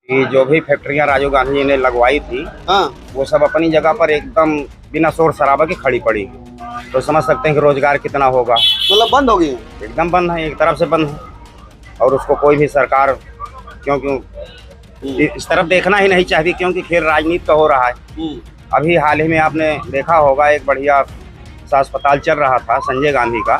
कि जो भी फैक्ट्रियां राजीव गांधी जी ने लगवाई थी, हाँ, वो सब अपनी जगह पर एकदम बिना शोर शराबा की खड़ी पड़ी। तो समझ सकते हैं कि रोजगार कितना होगा। मतलब बंद हो गई है। एकदम बंद है, एक तरफ से बंद है और उसको कोई भी सरकार क्यों क्यों इस तरफ देखना ही नहीं चाहती, क्योंकि खेल राजनीति का हो रहा है। अभी हाल ही में आपने देखा होगा, एक बढ़िया सा अस्पताल चल रहा था संजय गांधी का,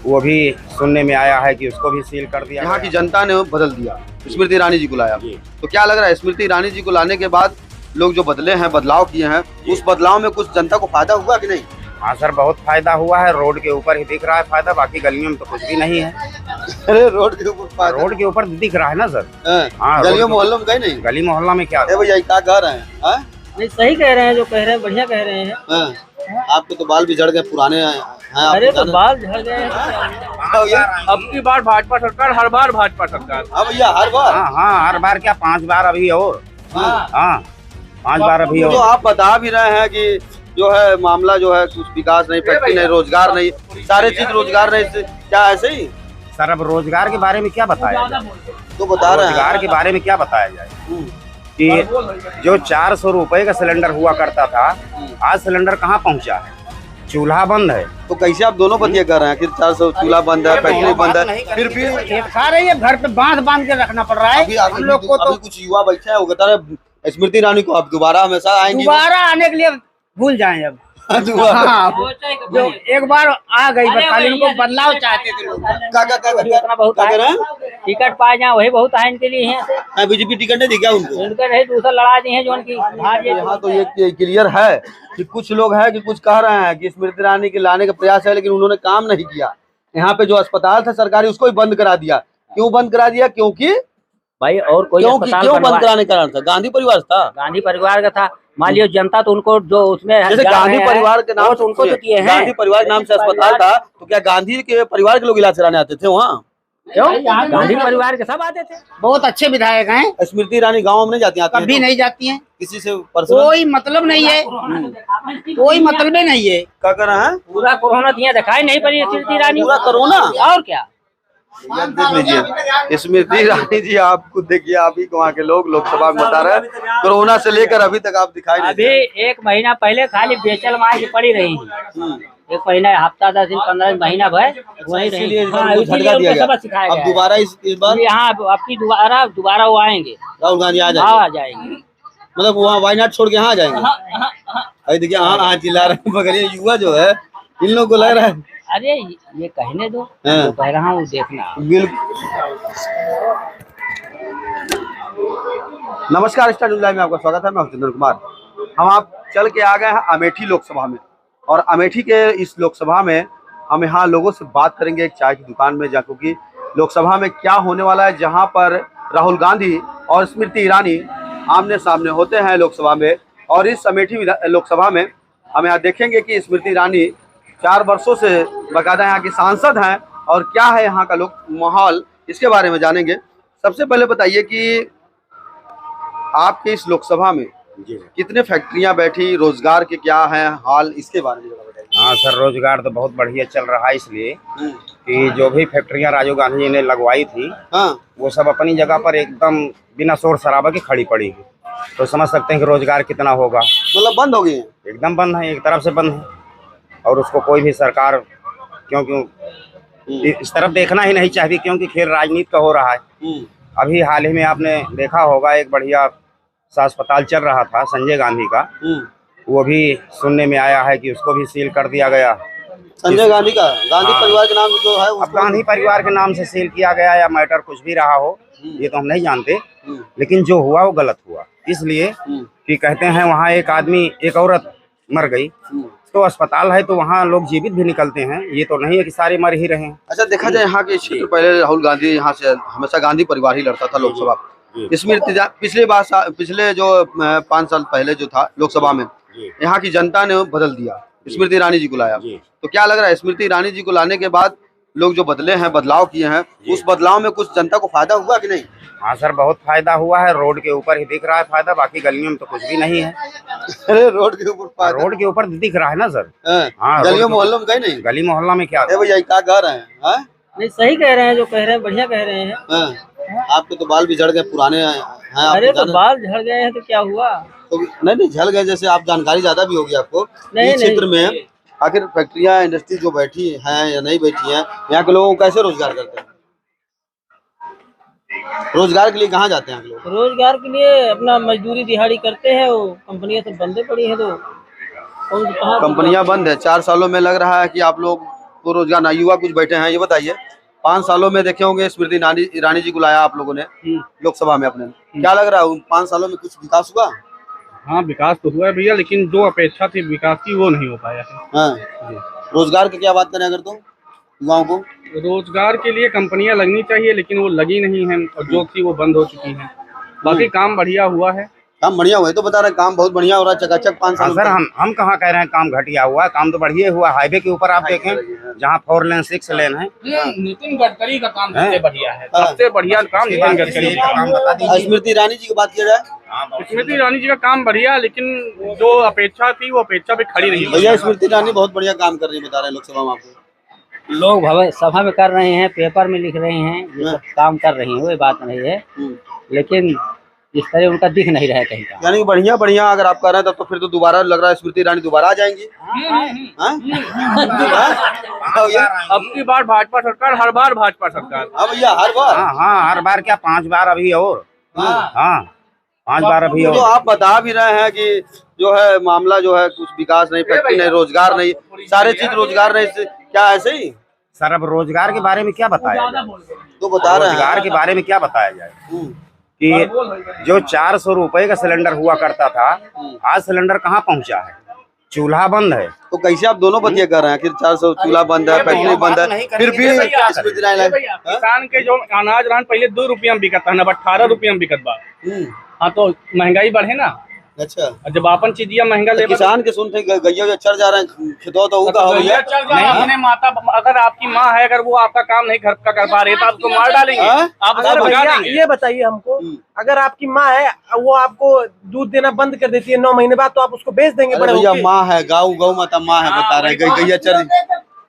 वो भी सुनने में आया है कि उसको भी सील कर दिया। यहाँ की जनता ने बदल दिया, स्मृति ईरानी जी को लाया। तो क्या लग रहा है, स्मृति ईरानी जी को लाने के बाद लोग जो बदले हैं, बदलाव किए हैं, उस बदलाव में कुछ जनता को फायदा हुआ कि नहीं? हाँ सर, बहुत फायदा हुआ है। रोड के ऊपर ही दिख रहा है फायदा, बाकी गलियों में तो कुछ भी नहीं है। अरे रोड के ऊपर फायदा? रोड के ऊपर दिख रहा है ना सर। हाँ, गलियों मोहल्लों में कहीं नहीं? गली मोहल्ला में क्या भैया क्या कह रहे हैं? हाँ? नहीं, सही कह रहे हैं, जो कह रहे हैं बढ़िया कह रहे हैं। हाँ। आपके तो बाल भी झड़ गए, पुराने हैं। अरे तो बाल झड़ गए हैं। अब की बार भाजपा सरकार, हर बार भाजपा सरकार। हाँ भैया, हर बार? हाँ, हर बार क्या, 5 बार अभी और। हाँ, 5 बार अभी तो और। आप बता भी रहे हैं कि जो है मामला जो है कुछ विकास नहीं, फैक्ट्री नहीं, रोजगार नहीं, सारे चीज रोजगार नहीं, क्या ऐसे ही? सर अब रोजगार के बारे में क्या बताया जाए? तो बता रहे हैं रोजगार के बारे में क्या बताया जाए कि जो 400 रुपए का सिलेंडर हुआ करता था, आज सिलेंडर कहाँ पहुँचा है? चूल्हा बंद है। तो कैसे आप दोनों बतिया कर रहे हैं कि 400 चूल्हा बंद है, फैक्ट्री बंद है, फिर भी खा रही है, घर पे बांध के रखना पड़ रहा है हम लोग को। तो कुछ युवा बैठे हैं, वो कहता है स्मृति ईरानी को आप दोबारा हमेशा आएंगे। दोबारा आने के लिए भूल जाएं अब। हाँ, जो एक बार आ गई, खाली उनको बदलाव चाहते थे लोग। बहुत टिकट पाए जाए वही बहुत है इनके लिए। बीजेपी टिकट नहीं दी क्या उनको? उनका नहीं, दूसरा लड़ा दी है जो उनकी। यहाँ तो ये क्लियर है कि कुछ लोग हैं कि कुछ कह रहे हैं कि स्मृति ईरानी के लाने का प्रयास है, लेकिन उन्होंने काम नहीं किया। यहाँ पे जो अस्पताल था सरकारी, उसको ही बंद करा दिया। क्यों बंद करा दिया? क्योंकि भाई और कोई क्यों बंद कराने का कारण था? गांधी परिवार था, गांधी परिवार का था। मान लियो जनता तो उनको जो उसमें जैसे गांधी परिवार के नाम से उनको तो किए हैं। गांधी परिवार के नाम से अस्पताल था, तो क्या गांधी के परिवार के लोग इलाज कराने आते थे वहाँ? क्यों? गांधी परिवार के सब आते थे। बहुत अच्छे विधायक हैं। स्मृति ईरानी गाँव में नहीं जाती हैं? कभी नहीं जाती हैं, किसी से पर्सनल कोई मतलब नहीं है, कोई मतलब नहीं है। क्या कर रहे हैं? पूरा कोरोना दिया दिखाई नहीं पड़ी स्मृति ईरानी। पूरा कोरोना? और क्या? देख लीजिए स्मृति ईरानी जी, आप खुद देखिए, आप ही वहाँ के लोग लोकसभा में बता रहे हैं कोरोना से लेकर अभी तक आप दिखाई नहीं। अभी 1 महीना पहले खाली बेचल मार की पड़ी रही। 1 महीना, हफ्ता 10 दिन 15 दिन, महीना भर वही रही। झटका दिया गया। सिखाया अब दोबारा इस बार यहाँ आपकी दोबारा वो आएंगे, राहुल गांधी आ आ जाएंगे। जाएंगे। मतलब वहाँ वायनाड छोड़ के यहाँ आ जाएंगे। अरे देखिए, हाँ चिल्ला रहे हैं, मगर ये युवा जो है, इन लोगों को लग रहा है। अरे ये कहने दो, जो कह रहा हूँ देखना। बिल्कुल। नमस्कार, स्टार न्यूज़ लाइव में आपका स्वागत है। मैं चंदन कुमार। हम आप चल के आ गए हैं अमेठी लोकसभा में, और अमेठी के इस लोकसभा में हम यहाँ लोगों से बात करेंगे एक चाय की दुकान में जाकर कि लोकसभा में क्या होने वाला है, जहाँ पर राहुल गांधी और स्मृति ईरानी आमने सामने होते हैं लोकसभा में। और इस अमेठी लोकसभा में हम यहाँ देखेंगे कि स्मृति ईरानी 4 वर्षों से बाकायदा यहाँ की सांसद हैं, और क्या है यहाँ का लोक माहौल, इसके बारे में जानेंगे। सबसे पहले बताइए कि आपके इस लोकसभा में कितने फैक्ट्रियां बैठी, रोजगार के क्या है हाल, इसके बारे में बताइए। हाँ सर, रोजगार तो बहुत बढ़िया चल रहा है, इसलिए कि जो भी फैक्ट्रियां राजीव गांधी जी ने लगवाई थी, वो सब अपनी जगह पर एकदम बिना शोर शराबा की खड़ी पड़ी है। तो समझ सकते हैं कि रोजगार कितना होगा। मतलब बंद हो गई है? एकदम बंद है, एक तरफ से बंद है और उसको कोई भी सरकार क्यों इस तरफ देखना ही नहीं चाहती, क्योंकि खेल राजनीति का हो रहा है। अभी हाल ही में आपने देखा होगा, एक बढ़िया सा अस्पताल चल रहा था संजय गांधी का, वो भी सुनने में आया है कि उसको भी सील कर दिया गया। संजय गांधी का? गांधी परिवार के नाम से जो है, अब गांधी परिवार के नाम से सील किया गया या मैटर कुछ भी रहा हो, ये तो हम नहीं जानते, लेकिन जो हुआ वो गलत हुआ। इसलिए कि कहते हैं वहाँ एक आदमी, एक औरत मर गई, तो अस्पताल है तो वहाँ लोग जीवित भी निकलते हैं, ये तो नहीं है कि सारे मर ही रहे हैं। अच्छा, देखा जाए यहाँ के क्षेत्र, पहले राहुल गांधी यहाँ से हमेशा गांधी परिवार ही लड़ता था लोकसभा। पिछले जो 5 साल पहले जो था लोकसभा में, यहाँ की जनता ने बदल दिया, स्मृति ईरानी जी को लाया। तो क्या लग रहा है, स्मृति ईरानी जी को लाने के बाद लोग जो बदले हैं, बदलाव किए हैं, उस बदलाव में कुछ जनता को फायदा हुआ कि नहीं? हाँ सर, बहुत फायदा हुआ है। रोड के ऊपर ही दिख रहा है फायदा, बाकी गलियों में तो कुछ भी नहीं है। अरे रोड के ऊपर फायदा? रोड के ऊपर दिख रहा है ना सर। हाँ, गलियों मोहल्लों में कहीं नहीं? गली मोहल्ला में क्या भैया क्या कह रहे हैं? नहीं, सही कह रहे हैं, जो कह रहे हैं बढ़िया कह रहे हैं। आपके तो बाल भी झड़ गए, पुराने हैं आप अरे तो जाने- बाल झड़ गए हैं तो क्या हुआ? तो नहीं झड़ गए, जैसे आप जानकारी ज्यादा भी होगी आपको नहीं, इस क्षेत्र में। आखिर फैक्ट्रियां इंडस्ट्री जो बैठी हैं या नहीं बैठी हैं, यहाँ के लोगों को कैसे रोजगार करते हैं? रोजगार के लिए कहाँ जाते हैं आप लोग? रोजगार के लिए अपना मजदूरी दिहाड़ी करते हैं, वो कंपनियां सब बंदे पड़ी है तो कहाँ कंपनियां बंद है 4 सालों में, लग रहा है कि आप लोग को रोजगार ना। युवा कुछ बैठे हैं, ये बताइए 5 सालों में देखे होंगे स्मृति ईरानी जी को लाया आप लोगों ने लोकसभा में अपने, क्या लग रहा है उन 5 सालों में कुछ विकास हुआ? हाँ विकास तो हुआ है भैया, लेकिन जो अपेक्षा थी विकास की वो नहीं हो पाया है। हाँ। रोजगार की क्या बात करें अगर तो युवाओं को? रोजगार के लिए कंपनियां लगनी चाहिए, लेकिन वो लगी नहीं हैं और जो थी वो बंद हो चुकी हैं। बाकी काम बढ़िया हुआ है। काम बढ़िया हुआ है तो बता रहे हैं, काम बहुत बढ़िया हो रहा है, चकाचक 5 हाँ साल सर, हम कहाँ कह रहे हैं काम घटिया हुआ है, काम तो बढ़िया हुआ। हाईवे के ऊपर आप देखें जहाँ 4 लेन 6 लेन है। नितिन गडकरी का काम सबसे बढ़िया है, हाँ। सबसे बढ़िया काम नितिन गडकरी का काम बता दीजिए। स्मृति ईरानी जी की बात किया जाए, स्मृति ईरानी जी का काम बढ़िया, लेकिन जो अपेक्षा थी वो अपेक्षा पे खड़ी नहीं हुई। भैया स्मृति ईरानी बहुत बढ़िया काम कर रही है, बता रहे हैं लोकसभा में आपको। लोग सभा में कर रहे हैं, पेपर में लिख रहे हैं, ये सब काम कर रही हैं, वो बात नहीं है, लेकिन इस तरह उनका दिख नहीं रहा है कहीं का। यानी बढ़िया बढ़िया अगर आप कर रहे हैं तब तो फिर तो दोबारा लग रहा है स्मृति ईरानी दोबारा आ जाएंगी। हाँ? अब की बार भाजपा सरकार, हर बार भाजपा सरकार। हाँ भैया हर बार। हाँ हर बार क्या 5 बार अभी और। हाँ 5 बार अभी तो और। आप बता भी रहे हैं कि जो है मामला जो है कुछ विकास नहीं, फैक्ट्री नहीं, रोजगार नहीं, सारे चीज रोजगार नहीं, क्या ऐसे ही? सर अब रोजगार के बारे में क्या बताया जाए? तो बता रहे रोजगार हैं के बारे में क्या बताया जाए कि जो 400 रुपए का सिलेंडर हुआ करता था, आज सिलेंडर कहाँ पहुँचा है? चूल्हा बंद है। तो कैसे आप दोनों बतिया कर रहे हैं? 400 चूल्हा बंद है, फैक्ट्री बंद है, फिर भी स्मृति ईरानी लगे। किसान के जो अनाज रहन पहले 2 रुपया में बिकता है, अब 18 रुपया में बिकत बा। हाँ तो महंगाई बढ़े ना। अच्छा, और जब अपन चीजिया महंगा ले किसान के सुनते गैया चढ़ जा रहे हैं खेतों, तो उनका हो गया नहीं अपने माता, अगर आपकी माँ है, अगर वो आपका काम नहीं घर का कर पा रही है तो आप उसको मार डालेंगे, आप उसको भगा देंगे। ये बताइए हमको, अगर आपकी माँ है वो आपको दूध देना बंद कर देती है 9 महीने बाद, तो आप उसको बेच देंगे? बड़े भैया होके? माँ है, गौ माता माँ है, बता रहे हैं गैया चढ़।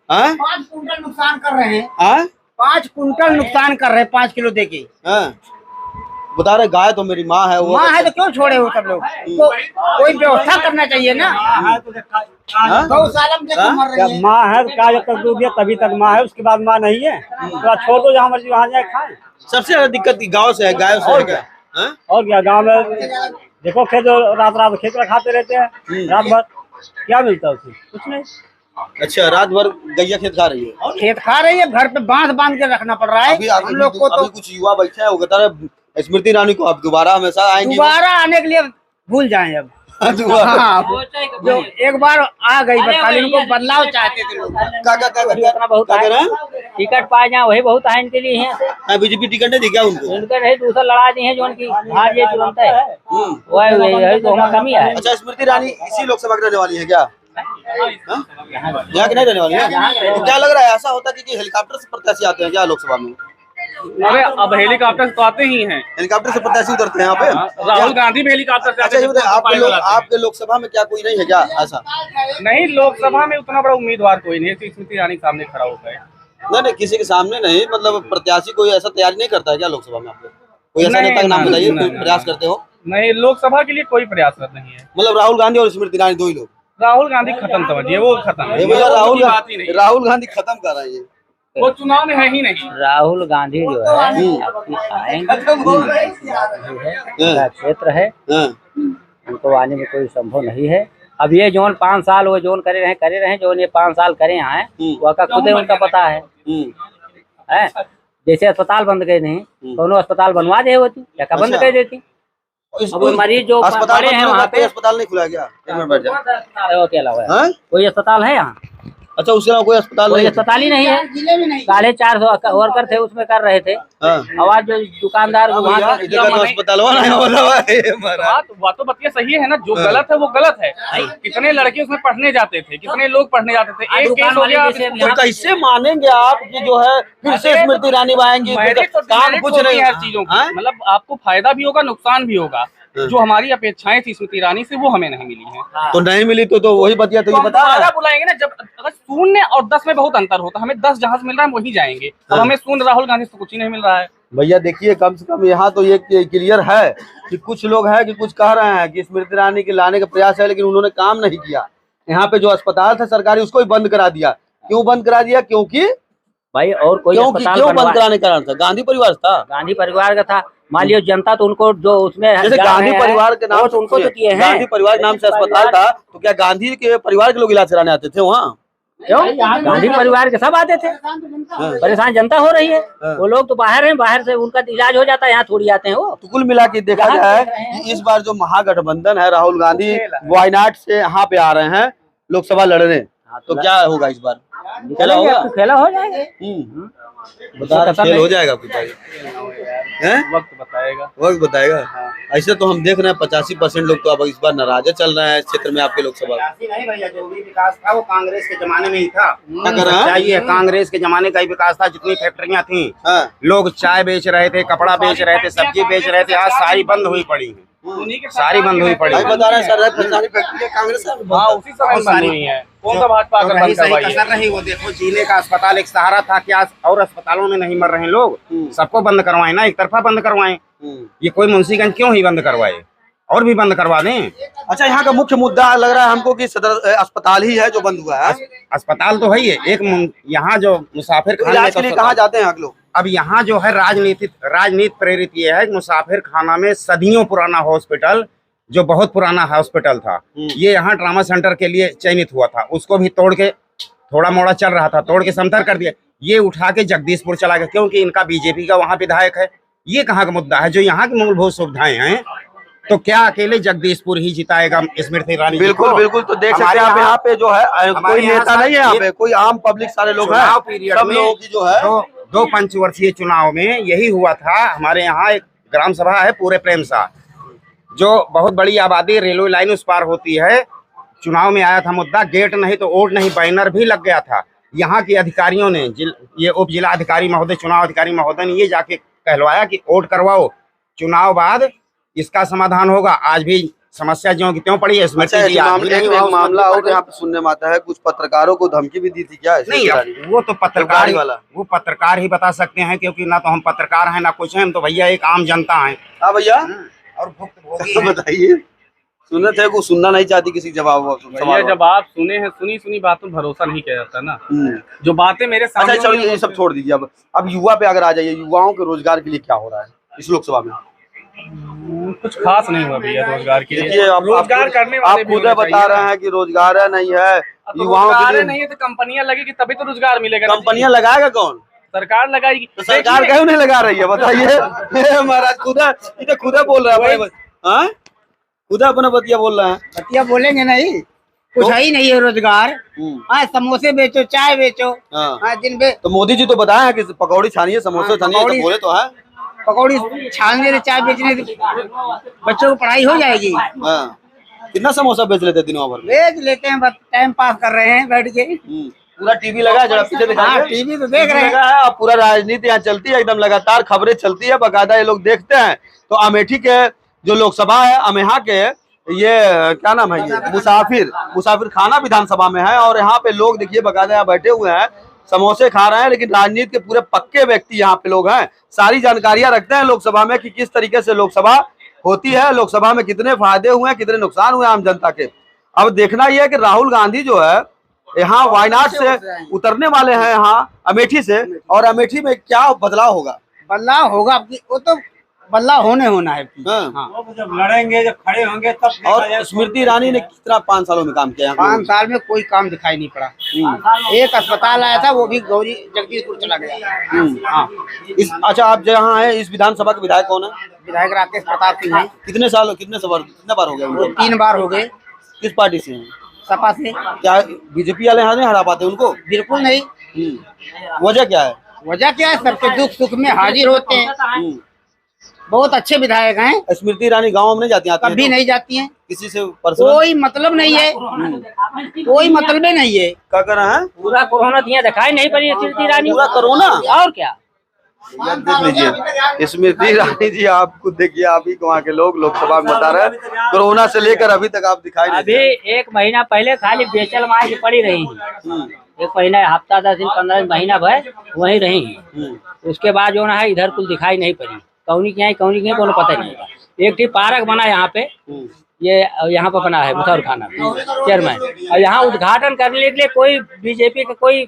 5 कुंटल नुकसान कर रहे हैं, हाँ 5 कुंटल नुकसान कर रहे हैं 5 किलो दे के। बता रहे गाय तो मेरी माँ है, वो माँ है तो क्यों छोड़े हो सब लोग? कोई व्यवस्था करना चाहिए ना। गौशाला में देखो मर रही है। माँ है तो क्या जब तक दूध दिया तभी तक माँ है, उसके बाद माँ नहीं है तो छोड़ दो, जहाँ मर्जी वहाँ जाए खाए। सबसे ज्यादा दिक्कत गाँव से है, गाय से है क्या? हाँ? और क्या गाँव में देखो खेत, रात खेत रखाते रहते हैं, रात भर क्या मिलता है उससे? कुछ नहीं। अच्छा, रात भर गैया खेत खा रही है, खेत खा रही है, घर पे बांध बांध के रखना पड़ रहा है हम लोग को। तो अभी कुछ युवा बैठे हैं, वो कहता है स्मृति ईरानी को आप दोबारा हमेशा आएंगे। दोबारा आने के लिए भूल जाए अब। हाँ, जो एक बार आ गई बस, खाली उनको बदलाव चाहते थे लोग। इतना बहुत है, टिकट पाए जाए वही बहुत है इनके लिए। बीजेपी टिकट नहीं दी क्या उनको? उनका नहीं, दूसरा लड़ा दी है जो उनकी हार ये तुरंत है, वही तो हमारा कमी है। अच्छा, स्मृति ईरानी इसी लोकसभा की रहने वाली है क्या? हाँ? यहाँ की नहीं रहने वाली है? तो क्या लग रहा है, ऐसा होता है कि हेलीकॉप्टर से प्रत्याशी आते हैं क्या लोकसभा में? अरे अब हेलीकॉप्टर तो आते ही हैं, हेलीकॉप्टर से प्रत्याशी उतरते हैं यहाँ पे। राहुल गांधी भी हेलीकॉप्टर से आते अच्छा, हैं। आपके लोकसभा में क्या कोई नहीं है क्या ऐसा? नहीं, लोकसभा में उतना बड़ा उम्मीदवार कोई नहीं है, स्मृति ईरानी के सामने खड़ा होता है। नहीं किसी के सामने नहीं, मतलब प्रत्याशी कोई ऐसा तैयारी नहीं करता है क्या लोकसभा में? आप लोग कोई ऐसा नहीं, नेता का नाम नहीं, बताइए, नहीं, कोई प्रयास करते हो? नहीं, लोकसभा के लिए कोई प्रयासरत नहीं है। मतलब राहुल गांधी और स्मृति ईरानी 2 ही लोग? राहुल गांधी खत्म समझिए, वो खत्म है, भैया बात ही नहीं। राहुल गांधी खत्म कर रहे हैं, वो चुनाव में है ही नहीं। राहुल गांधी जो है आपकी आएंगे, क्षेत्र है, उनको आने में कोई संभव नहीं है। अब ये जोन 5 साल वो जोन करे रहे जो ये 5 साल करे हैं, वो का खुद ही उनका पता है। जैसे अस्पताल बंद कर नहीं, दोनों अस्पताल बनवा दे होती या बंद कर देती। अब वो मरीज जो पड़े हैं वहाँ पे, अस्पताल नहीं खुला गया? एक मिनट बैठ जाओ। के अलावा कोई अस्पताल है यहाँ? अच्छा, उसके अलावा कोई अस्पताल कोई नहीं? अस्पताल ही नहीं है। 450 वर्कर थे उसमें कर रहे थे। आवाज जो दुकानदार अस्पताल बात तो बतिया सही है ना, जो गलत है वो गलत है। कितने लड़के उसमें पढ़ने जाते थे, कितने लोग पढ़ने जाते थे, एक केस हो गया। तो कैसे मानेंगे आप कि जो है फिर से स्मृति ईरानी आएंगी? काम कुछ नहीं है चीजों की, मतलब आपको फायदा भी होगा नुकसान भी होगा। जो हमारी अपेक्षाएं थी स्मृति ईरानी से वो हमें नहीं मिली हैं। तो नहीं मिली तो वही बतिया तो ये बता रहा है। बुलाएंगे ना, जब अगर 0 और 10 में बहुत अंतर होता, हमें 10 जहां से मिल रहा है वहीं जाएंगे। अब हमें 0 राहुल गांधी से कुछ ही नहीं मिल रहा है। भैया देखिए, कम से कम यहाँ तो ये क्लियर है कि कुछ लोग हैं कि कुछ कह रहे हैं कि स्मृति ईरानी के लाने का प्रयास है, लेकिन उन्होंने काम नहीं किया। यहाँ पे जो अस्पताल था सरकारी उसको ही बंद करा दिया। क्यों बंद करा दिया? क्योंकि भाई और कोई क्यों अस्पताल क्यों बनवा- बंद कराने का कारण था? गांधी परिवार था, गांधी परिवार का था। मान लियो जनता तो उनको जो उसमें जैसे जा गांधी रहे हैं, परिवार के नाम वो तो उनको तो किए हैं। गांधी परिवार के नाम से अस्पताल था, तो क्या गांधी के परिवार के लोग इलाज कराने आते थे वहाँ? क्यों? गांधी परिवार के सब आते थे। परेशान जनता हो रही है। वो लोग तो बाहर हैं, बाहर से उनका इलाज हो जाता है, यहाँ थोड़ी आते हैं वो। तो कुल मिला के देखा जाए कि इस बार जो महागठबंधन है, राहुल गांधी वायनाड से यहाँ पे आ रहे हैं लोकसभा लड़ने, तो क्या होगा इस बार? खेला होगा? खेला हो जाएगा। बता रहे खेल हो जाएगा कुछ हैं? वक्त बताएगा। वक्त बताएगा। ऐसे तो हम देख रहे हैं 85% लोग तो अब इस बार नाराज चल रहे हैं इस क्षेत्र में आपके लोकसभा। नहीं भैया, जो भी विकास था वो कांग्रेस के जमाने में ही था। क्या कर रहा है? चाहिए कांग्रेस के जमाने का ही विकास था। जितनी फैक्ट्रियां थी, हाँ। लोग चाय बेच रहे थे, कपड़ा बेच रहे थे, सब्जी बेच रहे थे, आज सारी बंद हुई पड़ी है। सारी बंद हुई पड़ी भाई है। बता रहे हैं सर, सारी फैक्ट्री कांग्रेस है। हाँ, उसी समय बंद हुई है। कौन सा भाजपा तो अगर रही बंद सही करवाई है? कसर रही। वो देखो, जीने का अस्पताल एक सहारा था कि आज और अस्पतालों में नहीं मर रहे हैं लोग। सबको बंद करवाए ना, एक तरफा बंद करवाए। ये कोई मुंशीगंज क्यों ही बंद करवाए, और भी बंद करवा दें। अच्छा, यहाँ का मुख्य मुद्दा लग रहा है हमको कि सदर अस्पताल ही है जो बंद हुआ है। अस्पताल तो है ही है। एक यहाँ जो मुसाफिर खाना इलाज के लिए कहाँ जाते हैं आप लोग? अब यहाँ जो है राजनीति प्रेरित ये है कि मुसाफिर खाना में सदियों पुराना हॉस्पिटल, जो बहुत पुराना हॉस्पिटल था, ये यहाँ ट्रामा सेंटर के लिए चयनित हुआ था, उसको भी तोड़ के, थोड़ा मोड़ा चल रहा था, तोड़ के समतल कर दिया। ये उठा के जगदीशपुर चला गया, क्योंकि इनका बीजेपी का वहाँ विधायक है। ये कहाँ का मुद्दा है? जो यहाँ की मूलभूत सुविधाएं हैं, तो क्या अकेले जगदीशपुर ही जिताएगा स्मृति ईरानी? बिल्कुल बिल्कुल। तो देख सकते हैं आप यहाँ पे जो है कोई नेता नहीं है, यहाँ पे कोई आम पब्लिक सारे लोग हैं। चुनाव पीरियड सब में लोगों की जो है दो पंचवर्षीय चुनाव में यही हुआ था। हमारे यहाँ एक ग्राम सभा है पूरे प्रेम सा, जो बहुत बड़ी आबादी, रेलवे लाइन उस पार होती है। चुनाव में आया था मुद्दा, गेट नहीं तो वोट नहीं, बैनर भी लग गया था। यहाँ के अधिकारियों ने, ये उप जिला अधिकारी महोदय, चुनाव अधिकारी महोदय ने ये जाके कहलवाया कि वोट करवाओ, चुनाव बाद इसका समाधान होगा। आज भी समस्या ज्यों की त्यों पड़ी है। मामला और यहाँ पे सुनने में आता है कुछ पत्रकारों को धमकी भी दी थी क्या? नहीं, वो तो पत्रकार वाला, वो पत्रकार ही बता सकते हैं, क्योंकि ना तो हम पत्रकार हैं ना कुछ हैं। हम तो भैया एक आम जनता है। हाँ भैया, और भुक्तभोगी बताइए। सुने थे को सुनना नहीं चाहती किसी जवाब। भैया जब आप सुने हैं, सुनी बातों भरोसा नहीं किया जाता ना। जो बातें मेरे सामने। अच्छा चलिए, ये सब छोड़ दीजिए। अब युवा पे अगर आ जाइए, युवाओं के रोजगार के लिए क्या हो रहा है इस लोकसभा में? कुछ खास नहीं हुआ भैया रोजगार के लिए। देखिए, रोजगार करने वाले आप खुद बता रहे हैं कि रोजगार नहीं है युवाओं के लिए। नहीं है तो कंपनियां लगेगी तभी तो रोजगार मिलेगा। कंपनियां लगाएगा कौन? सरकार लगाएगी। तो सरकार क्यों नहीं लगा रही है बताइए? महाराज खुदा बोल रहा है भाई, खुदा अपना बतिया बोल रहा है। बतिया बोलेंगे नहीं, कुछ है ही नहीं है रोजगार। हाँ, समोसे बेचो, चाय बेचो। हाँ, दिन में तो मोदी जी तो बताया कि पकौड़ी छानिए, समोसे छानिए, तो बोले तो है पकौड़ी छानने से, चाय बेचने से बच्चों को पढ़ाई हो जाएगी। कितना समोसा बेच लेते दिनों भर? बेच लेते हैं, बस टाइम पास कर रहे हैं बैठ के। पूरा टीवी लगा है, जरा पीछे दिखाइए। टीवी तो देख रहे हैं। अब पूरा राजनीति यहाँ चलती है, एकदम लगातार खबरें चलती है, बकायदा ये लोग देखते हैं। तो अमेठी के जो लोकसभा है, अमेहा के, ये क्या नाम है, ये मुसाफिर खाना विधानसभा में है। और यहाँ पे लोग देखिए बकायदा यहाँ बैठे हुए हैं, समोसे खा रहे हैं। लेकिन राजनीति के पूरे पक्के व्यक्ति यहाँ पे लोग हैं, सारी जानकारियां रखते हैं लोकसभा में कि किस तरीके से लोकसभा होती है, लोकसभा में कितने फायदे हुए हैं, कितने नुकसान हुए आम जनता के। अब देखना यह है कि राहुल गांधी जो है यहाँ वायनाड से उतरने वाले हैं, यहाँ अमेठी से, और अमेठी में क्या बदलाव होगा? बदलाव होगा, वो तो बदलाव होना है। हाँ। जब लड़ेंगे, जब खड़े होंगे तब। और स्मृति ईरानी ने कितना 5 सालों में काम किया? 5 साल में कोई काम दिखाई नहीं पड़ा। एक अस्पताल आया था, वो भी गौरी जगदीशपुर चला गया। हाँ। अच्छा, आप जहाँ है इस विधानसभा के विधायक कौन है? विधायक राकेश प्रताप सिंह है। कितने बार हो गया? वो 3 बार हो गए। किस पार्टी से हैं? सपा से। क्या बीजेपी वाले यहाँ नहीं हरा पाते उनको? बिल्कुल नहीं। वजह क्या है? वजह क्या है, सबके दुख सुख में हाजिर होते हैं। बहुत अच्छे विधायक हैं। स्मृति ईरानी गाँव में नहीं जाती? कभी तो नहीं जाती हैं। किसी से पर्सनल कोई मतलब नहीं है, कोई मतलब नहीं है। क्या कर रहे हैं? पूरा कोरोना दिया दिखाई नहीं पड़ी स्मृति ईरानी। पूरा कोरोना और क्या? देख लीजिए स्मृति ईरानी जी, आप खुद देखिए, आप ही वहाँ के लोग लोकसभा में बता रहे हैं कोरोना से लेकर अभी तक आप दिखाई नहीं। अभी 1 महीना पहले खाली बेचल मार की पड़ी रही। 1 महीना, हफ्ता 10 दिन 15 दिन, महीना भर वहीं रही। उसके बाद जो है इधर कुल दिखाई नहीं पड़ी, कौनी क्या कोनो पता नहीं था। एक ठीक पार्क बना यहाँ पे, ये यहाँ पे बना है मुसहर खाना चेयरमैन, और यहाँ उद्घाटन करने के लिए कोई बीजेपी का कोई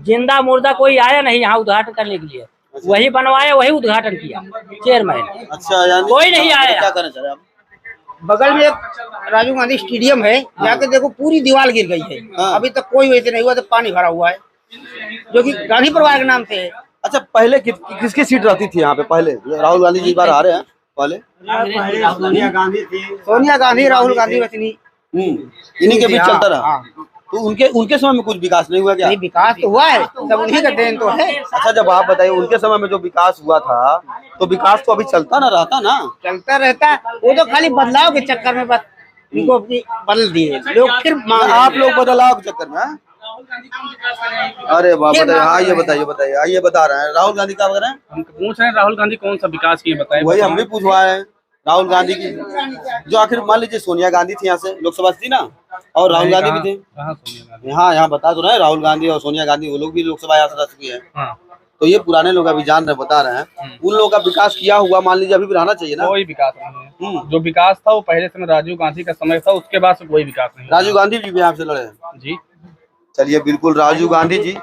जिंदा मुर्दा कोई आया नहीं यहाँ उद्घाटन करने के लिए। वही बनवाया, वही उद्घाटन किया चेयरमैन। अच्छा, कोई नहीं आया। क्या करना चाह रहे हैं आप? बगल में एक राजीव गांधी स्टेडियम है, जाके देखो पूरी दीवार गिर गई है। अभी तक कोई वैसे नहीं हुआ, तो पानी भरा हुआ है, जो कि गांधी परिवार के नाम से है। अच्छा, पहले किसकी सीट रहती थी यहाँ पे? पहले राहुल गांधी जी इस बार आ रहे हैं। पहले सोनिया गांधी, राहुल गांधी बचनी, इन्हीं के बीच चलता रहा। तो उनके समय में कुछ विकास नहीं हुआ क्या? नहीं, विकास तो हुआ है, सब उन्हीं का देन तो है। अच्छा, जब आप बताइए उनके समय में जो विकास हुआ था, तो विकास तो अभी चलता ना रहता ना? चलता रहता, वो तो खाली बदलाव के चक्कर में बस इनको बदल दिए लोग, फिर आप लोग बदलाव के चक्कर में। अरे बाबा, हाँ ये बताइए, आइए बता रहे हैं। राहुल गांधी क्या बता रहे हैं? हम पूछ रहे हैं राहुल गांधी कौन सा विकास किए बताए। वही हम भी पूछवाए हैं। राहुल गांधी की जो आखिर मान लीजिए सोनिया गांधी थी यहाँ से लोकसभा से थी ना, और राहुल गांधी भी थे। यहाँ बता तो रहे, राहुल गांधी और सोनिया गांधी वो लोग भी लोकसभा यहाँ से रह चुकी है। तो ये पुराने लोग अभी जान रहे, बता रहे हैं। उन लोगों का विकास किया हुआ मान लीजिए अभी भी रहना चाहिए ना। कोई विकास नहीं है। जो विकास था वो पहले समय राजीव गांधी का समय था, उसके बाद से कोई विकास नहीं। राजीव गांधी जी भी आपसे लड़े हैं जी? चलिए, बिल्कुल। राजीव गांधी जी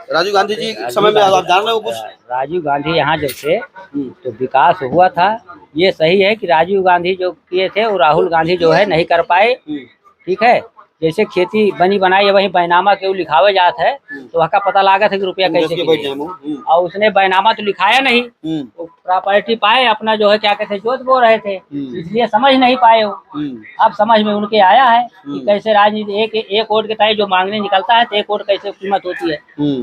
समय में आप जान रहे हो कुछ? राजीव गांधी यहाँ जब थे तो विकास हुआ था। ये सही है कि राजीव गांधी जो किए थे वो राहुल गांधी जो है नहीं कर पाए। ठीक है, जैसे खेती बनी बनाई है वही बैनामा के लिखावे जात है, तो वहाँ का पता लागत है कि रुपया कैसे और उसने बैनामा तो लिखाया नहीं, वो प्रॉपर्टी पाए अपना जो है क्या कहते जोत बो रहे थे, इसलिए समझ नहीं पाए हो। अब समझ में उनके आया है कि कैसे राजनीति एक वोट के तय जो मांगने निकलता है तो 1 वोट कैसे कीमत होती है।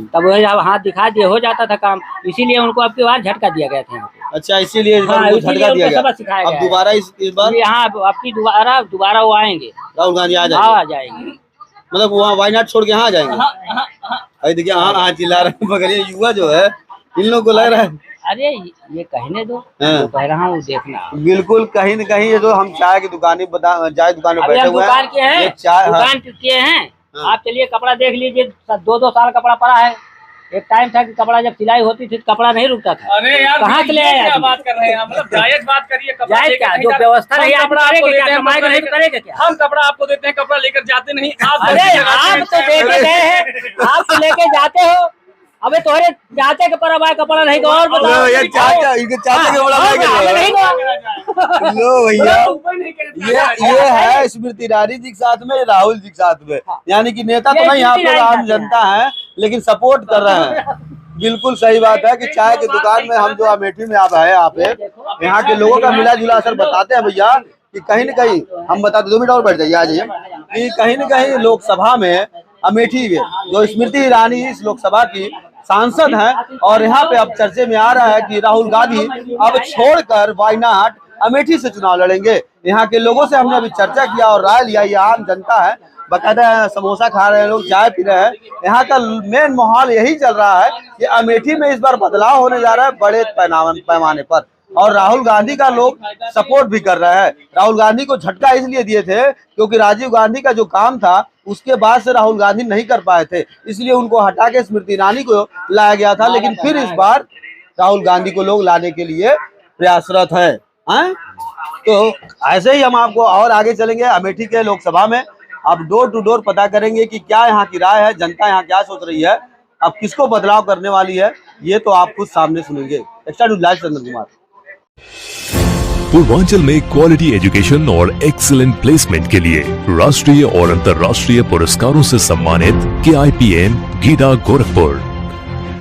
तब वही हाथ दिखा दिए हो जाता था काम, इसीलिए उनको अब की बार झटका दिया गया था। अच्छा, इसीलिए झटका दिया गया। अब दोबारा इस बार यहाँ आपकी दोबारा वो आएंगे, राहुल गांधी आ जाएंगे। मतलब वहाँ वायनाड छोड़ के यहाँ आ जाएंगे। अरे देखिए, हाँ चिल्ला रहे हैं, मगर ये युवा जो है इन लोगों को लग रहा है। अरे ये कहने दो, जो कह रहा हूँ देखना। बिल्कुल, कहीं न कहीं ये जो हम चाय की दुकान में बैठे हुए हैं, दुकान किए हैं। आप चलिए कपड़ा देख लीजिए, 2-2 साल कपड़ा पड़ा है। एक टाइम था कि कपड़ा जब सिलाई होती थी तो कपड़ा नहीं रुकता था। अरे यार, कहाँ से ले आया? क्या बात कर रहे हैं? मतलब जायज बात करिए। जायज क्या? जो व्यवस्था नहीं आप करेगा क्या? हम कपड़ा आपको देते हैं, कपड़ा लेकर जाते नहीं आप। अरे आप तो लेके गए हैं, आप तो लेके जाते हो। अबे तोहरे चाचे के पर आए कपड़ा नहीं तो और बताओ। चाचा के बड़ा लो भैया, ये है स्मृति ईरानी जी के साथ में, राहुल जी के साथ में। यानी कि नेता तो नहीं, यहाँ पे आम जनता है लेकिन सपोर्ट कर रहे हैं। बिल्कुल सही बात है कि चाय की दुकान में हम जो अमेठी में आप आए, आप यहाँ के लोगों का मिला जुला असर बताते हैं भैया कि कहीं न कहीं हम बताते। 2 मिनट और बैठ जाइए, आ जाइए। कि कहीं न कहीं लोकसभा में अमेठी में जो स्मृति ईरानी इस लोकसभा की सांसद हैं, और यहाँ पे अब चर्चे में आ रहा है कि राहुल गांधी अब छोड़कर वायनाड अमेठी से चुनाव लड़ेंगे। यहाँ के लोगों से हमने अभी चर्चा किया और राय लिया। ये आम जनता है, बकायदा समोसा खा रहे हैं लोग, चाय पी रहे हैं। यहाँ का मेन माहौल यही चल रहा है कि अमेठी में इस बार बदलाव होने जा रहा है बड़े पैमाने पर, और राहुल गांधी का लोग सपोर्ट भी कर रहे हैं। राहुल गांधी को झटका इसलिए दिए थे क्योंकि राजीव गांधी का जो काम था उसके बाद से राहुल गांधी नहीं कर पाए थे, इसलिए उनको हटा के स्मृति ईरानी को लाया गया था। लेकिन फिर इस बार राहुल गांधी को लोग लाने के लिए प्रयासरत है। तो ऐसे ही हम आपको और आगे चलेंगे अमेठी के लोकसभा में। अब डोर टू डोर पता करेंगे कि क्या यहाँ की राय है, जनता यहाँ क्या सोच रही है, अब किसको बदलाव करने वाली है, ये तो आप खुद सामने सुनेंगे। Extra news live Chandan Kumar. Purvanchal में क्वालिटी एजुकेशन और एक्सीलेंट प्लेसमेंट के लिए राष्ट्रीय और अंतर्राष्ट्रीय पुरस्कारों से सम्मानित KIPM गीडा गोरखपुर।